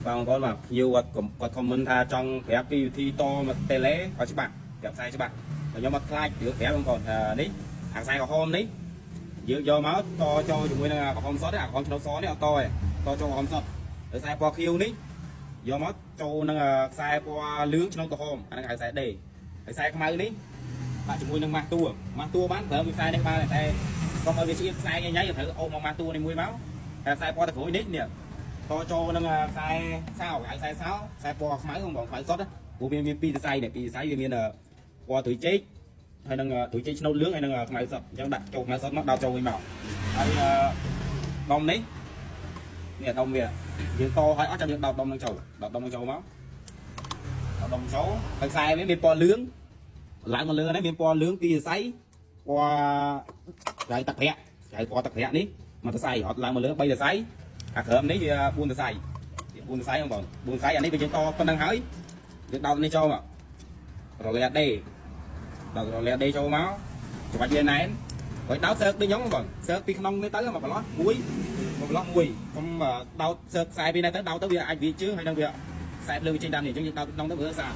បងប្អូនបាទnhiềuគាត់ comment ថាចង់ប្រាប់ពីវិធីតមកតេឡេឲ្យច្បាស់ប្រាប់ខ្សែច្បាស់ខ្ញុំអត់ខ្លាចរឿងប្រាប់បងប្អូននេះអាខ្សែក្រហមនេះយើងយកមកតចូលជាមួយនឹងក្រហមសុទ្ធអាក្រហមឆ្នោតសនេះអត់តទេតចូលក្រហមសុទ្ធខ្សែពណ៌ខៀវនេះយកមកចូលនឹងខ្សែពណ៌លឿងឆ្នោតក្រហមអាហ្នឹងខ្សែដេខ្សែខ្មៅនេះដាក់ជាមួយនឹងម៉ាស់តួបានប្រើវិស័យនេះបានតែកុំឲ្យវាស្អៀតខ្សែញ៉ៃត្រូវអូសមកម៉ាស់តួនេះមួយមកតែខ្សែពណ៌តក្រួយនេះនេះតចូលនឹងខ្សែសោខ្សែសោខ្សែពណ៌ខ្មៅបងខ្មៅសុទ្ធព្រោះវាមានពីរខ្សែនេះពីរខ្សែវាមានពណ៌ត្រួយចេកហើយនឹងត្រួយចេកឆ្នោតលឿងហើយនឹងខ្មៅសុទ្ធអញ្ចឹងដាក់ចូលខ្មៅសុទ្ធមកដល់ចូលវិញមកហើយដុំនេះនេះដុំវាយើងតឲ្យអត់ចាំយើងដោតដុំនឹងចូលមកដោតដុំចូលហើយខ្សែវាមានពណ៌លឿងឡើងមកលើនេះមានពណ៌លឿងពីរខ្សែពណ៌ខ្សែទឹកប្រាក់ខ្សែពណ៌ទឹកប្រាក់នេះមួយខ្សែអត់ឡើងមកលើ3ខ្សែខាងក្រោមនេះវា4ខ្សែបងប្អូន4ខ្សែអានេះវាយើងតប៉ុណ្្នឹងហើយយើងដោតនេះចូលមករលាដេចូលមកច្បាច់វាណែនហើយដោតសើកដូចខ្ញុំបងសើកពីក្នុងនេះទៅមកប្រឡោះមួយកុំដោតសើកខ្សែពីនេះទៅដោតទៅវាអាចវាជើងហើយនឹងវាខ្សែភ្លើងវាចេញតាមនេះអញ្ចឹងយើងដោតក្នុងទៅមើលស្អាត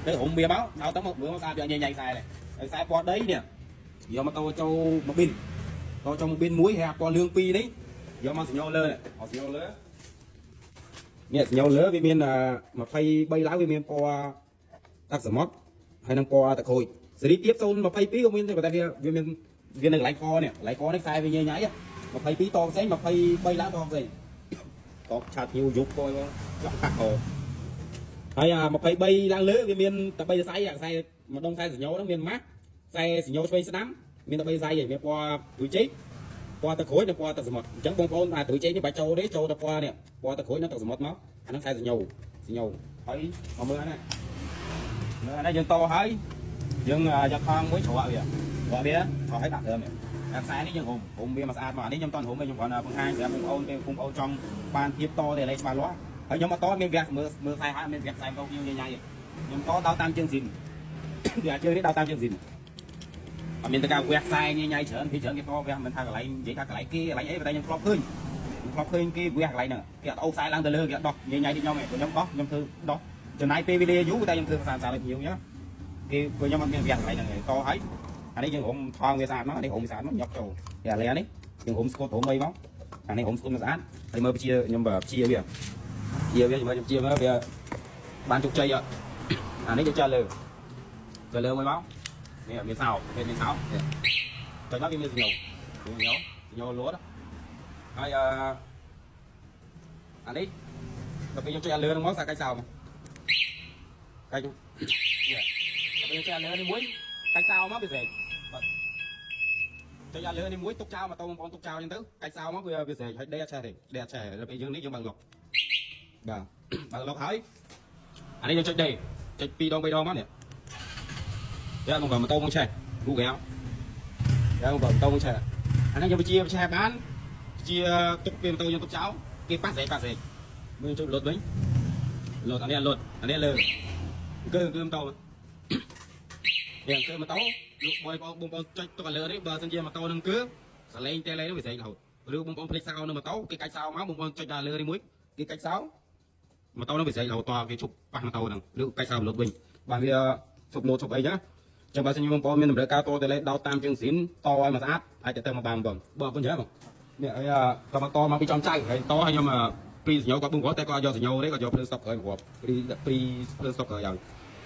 ទៅរុំវាមកដោតទៅមកមើលស្អាតវាញ៉ៃខ្សែនេះហើយខ្សែពណ៌ដីនេះយកមកតចូលម៉ូប៊ីនមួយហើយពណ៌លឿង2នេះយកមកសញ្ញោលើនេះសញ្ញោលើវាមាន23ឡើងវាមានពណ៌ទឹកសមុទ្រហើយនឹងពណ៌ទឹកក្រូចសេរីទៀត022ក៏មានតែវាមានវានៅកន្លែងកនេះខ្សែវាញ៉ៃ22តផ្សេង23ឡើងតផ្សេងតឆាតញូយុបទៅចង់កាក់កហើយ23ឡើងលើវាមានតែ3ខ្សែខ្សែម្ដងខ្សែសញ្ញោហ្នឹងមានម៉ាស់ខ្សែសញ្ញោឆ្វេងស្ដាំមានតែ3ខ្សែឯងមានពណ៌ត្រួយចេកពណ៌ទឹកក្រូចនិងពណ៌ទឹកសមុទ្រអញ្ចឹងបងប្អូនអាត្រួយចេកនេះបាច់ចូលទេចូលតែពណ៌នេះពណ៌ទឹកក្រូចនិងទឹកសមុទ្រមកអាហ្នឹងខ្សែសញ្ញោហើយមកមើលអានេះយើងតហើយយើងយកថងមួយច្រកវាថោឲ្យដាក់ត្រឹមអាខ្សែនេះយើងរុំវាមកស្អាតមកអានេះខ្ញុំតន់រុំខ្ញុំគ្រាន់តែបង្ហាញប្រាប់បងប្អូនពេលបងប្អូនចង់បានភាពតតែលេខច្បាស់លាស់ហើយខ្ញុំអត់តមានវគ្គមើលខ្សែហើយមានវគ្គខ្សែមកខ្ញុំញ៉ៃខ្ញុំតដល់តាមជើងស៊ីនវាជើងនេះដល់តាមជើងស៊ីនអត់មានតែការវគ្គខ្សែញ៉ៃច្រើនពីច្រើនគេតវគ្គមិនថាកន្លែងនិយាយថាកន្លែងគេកន្លែងអីតែខ្ញុំធ្លាប់ឃើញគេវគ្គកន្លែងហ្នឹងគេអត់អូសខ្សែឡើងទៅលើគេអត់ដោះញ៉ៃដូចខ្ញុំឯងខ្ញុំដោះចំណាយពេលវេលាយូរតែខ្ញុំធ្វើភាសាឲ្យភ្ញៀវអញ្ចឹងគេខ្ញុំអត់មានវគ្គកន្លែងហ្នឹងតហើយអានេះយើងរុំថងវាស្អាតមកនេះរុំស្អាតមកយកចូលតែអានេះយើងរុំស្គត់រុំអីមកអានេះរុំស្គត់ស្អាតហើយមើលជាខ្ញុំជាវាមើលខ្ញុំជាមើលវាបានជោគជ័យអត់អានេះយើងចើលើមួយមកនេះមានសោចុចមកវាមានសញ្ញោលួតហើយអានេះដល់ពេលយើងចុចលើនឹងមកសាកាច់សោមកកាច់នេះដល់ពេលចុចលើនេះមួយកាច់សោមកវាស្រេចបាទចុចលើនេះមួយទុកចោលមកតបងប្អូនទុកចោលអញ្ចឹងទៅកាច់សោមកវាស្រេចហើយដេកអត់ឆេះទេដល់ពេលយើងនេះយើងបើកលុកបាទបើកលុកហើយអានេះយើងចុចដេកចុច2ដង3ដងមកនេះយ៉ាមកម៉ូតូមកឆេះ Google យ៉ាមកម៉ូតូមកឆេះអានេះយើងជាឆេះបានជាទុកពេលម៉ូតូយើងទុកចោលគេប៉ះស្រេចមើលចុចលុតវិញលុតអានេះលើគឺម៉ូតូយ៉ាងគឺម៉ូតូលោកបងប្អូនចុចទុកលើនេះបើសិនជាម៉ូតូនឹងគឺសលេងតេឡេនោះវាស្រេចរហូតឬបងប្អូនភ្លេចសោនៅម៉ូតូគេកាច់សោមកបងប្អូនចុចដល់លើនេះមួយគេកាច់សោម៉ូតូនឹងវាស្រេចរហូតតគេជប់ប៉ះម៉ូតូហ្នឹងឬកាច់សោលុតវិញបាទវាជប់លូតជប់អីចឹងចាំបើសិនជាបងប្អូនមានតម្រូវការតតេឡេដោតតាមជើងស៊ីនតឲ្យមកស្អាតអាចទៅមកបានបងបងប៉ុណ្ណឹងបងនេះហើយតមកតមកពីចំចៅហើយតឲ្យខ្ញុំពីសញ្ញោគាត់បងប្អូនតែគាត់យកសញ្ញោនេះគាត់យកភ្លើងស្តុបក្រោយមករាប់ពីភ្លើងស្តុបក្រោយឲ្យ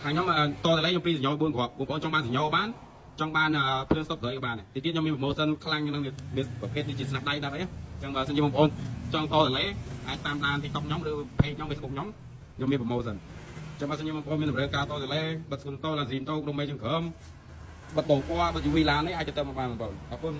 ខាងខ្ញុំតតេឡេខ្ញុំពីសញ្ញោ4គ្រាប់បងប្អូនចង់បានសញ្ញោបានចង់បានភ្លើងស្តុបក្រោយក៏បានដែរទីទៀតខ្ញុំមានប្រូម៉ូសិនខ្លាំងនឹងមានប្រភេទនេះជាស្នាប់ដៃដែរអីចឹងបើសិនជាបងប្អូនចង់តតេឡេអាចតាមដាន TikTok ខ្ញុំឬ page ខ្ញុំ Facebook ខ្ញុំមានប្រូម៉ូសិនចាំបើសិនជាបងប្អូនមានតម្រូវការតតេឡេបិទស្គនតឡាស៊ីនតូក្រុមមេជើងក្រោមបិទដងពណ៌បិទ UV ឡាននេះអាចទៅមកបានបងប្អូនអរគុណ